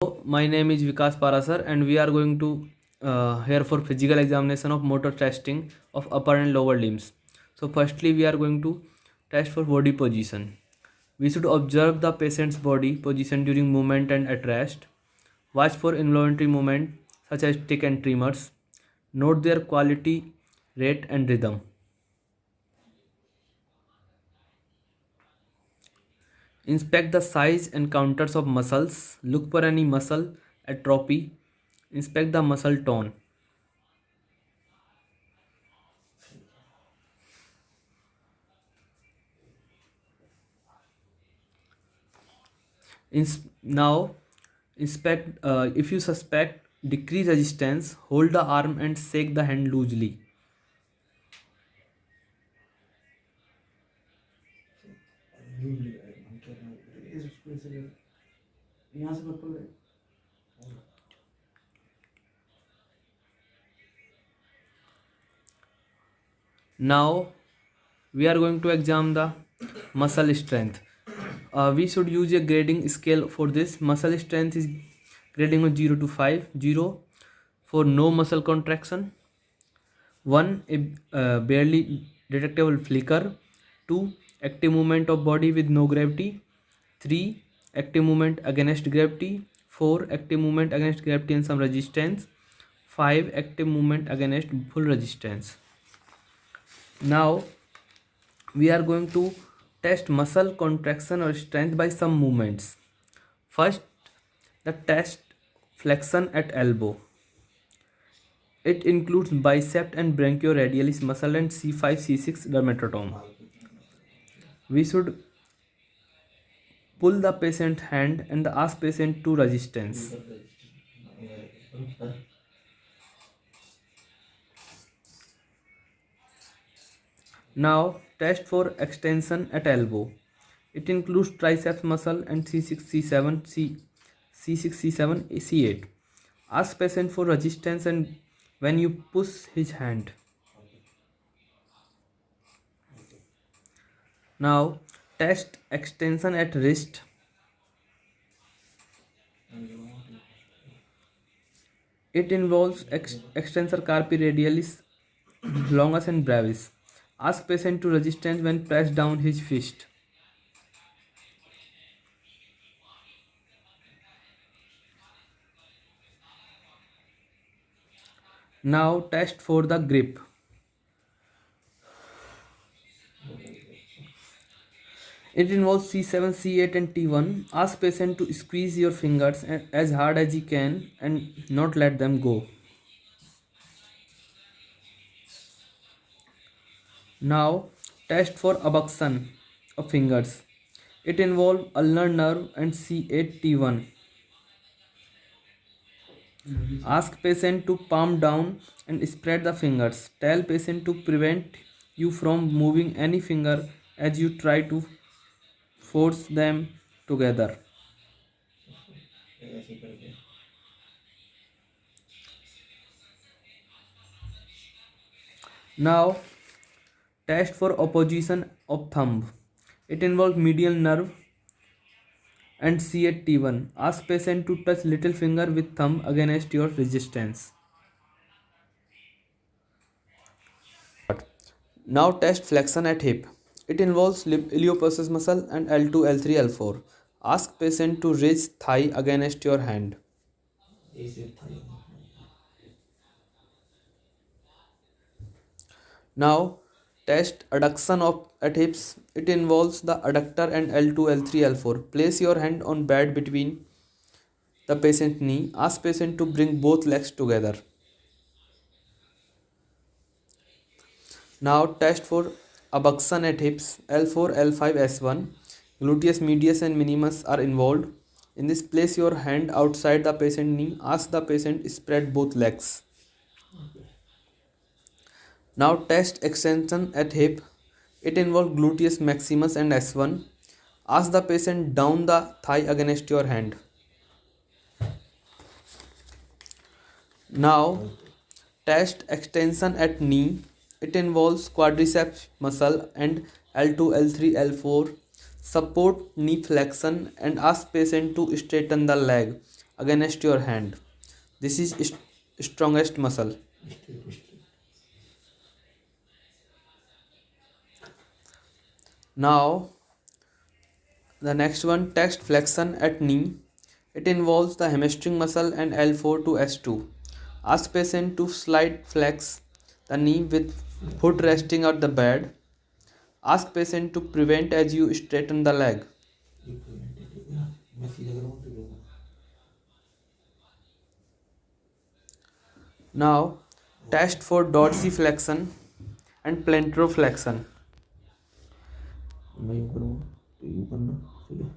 My name is Vikas Parasar and we are going to here for physical examination of motor testing of upper and lower limbs. So firstly we are going to test for body position. We should observe the patient's body position during movement and at rest. Watch for involuntary movement such as tick and tremors. Note their quality, rate and rhythm. Inspect the size and counters of muscles. Look for any muscle atrophy. Inspect the muscle tone. Now inspect if you suspect decreased resistance, hold the arm and shake the hand loosely. Now we are going to examine the muscle strength. We should use a grading scale for this. Muscle strength is grading of 0 to 5. 0 for no muscle contraction, 1 a barely detectable flicker, 2 active movement of body with no gravity, 3 active movement against gravity, 4 active movement against gravity and some resistance, 5 active movement against full resistance. Now we are going to test muscle contraction or strength by some movements. First, the test flexion at elbow. It includes bicep and brachioradialis muscle and C5 C6 dermatome. We should pull the patient hand and ask patient to resistance. Now test for extension at elbow. It includes triceps muscle and C6 C7 C6 C7 C8. Ask patient for resistance and when you push his hand. Now test extension at wrist. It involves extensor carpi radialis, longus and brevis. Ask patient to resistance when press down his fist. Now test for the grip. It involves C7, C8 and T1. Ask patient to squeeze your fingers as hard as you can and not let them go. Now test for abduction of fingers. It involves ulnar nerve and C8 T1. Ask patient to palm down and spread the fingers. Tell patient to prevent you from moving any finger as you try to force them together. Now test for opposition of thumb. It involves medial nerve and C8 T1. Ask patient to touch little finger with thumb against your resistance. Now test flexion at hip. It involves iliopsoas muscle and L2, L3, L4. Ask patient to raise thigh against your hand. Now test adduction of at hips. It involves the adductor and L2, L3, L4. Place your hand on bed between the patient knee. Ask patient to bring both legs together. Now test for abduction at hips. L4, L5, S1. Gluteus medius and minimus are involved. In this, place your hand outside the patient knee. Ask the patient spread both legs. Now test extension at hip. It involves gluteus maximus and S1. Ask the patient down the thigh against your hand. Now test extension at knee. It involves quadriceps muscle and L2, L3, L4. Support knee flexion and ask patient to straighten the leg. against your hand. This is strongest muscle. Now the next one, text flexion at knee. It involves the hamstring muscle and L4 to S2. Ask patient to slide flex the knee with foot resting on the bed. Ask patient to prevent as you straighten the leg. Now test for dorsiflexion and plantarflexion. मैं यूँ करूँगा तो यूँ करना, ठीक है।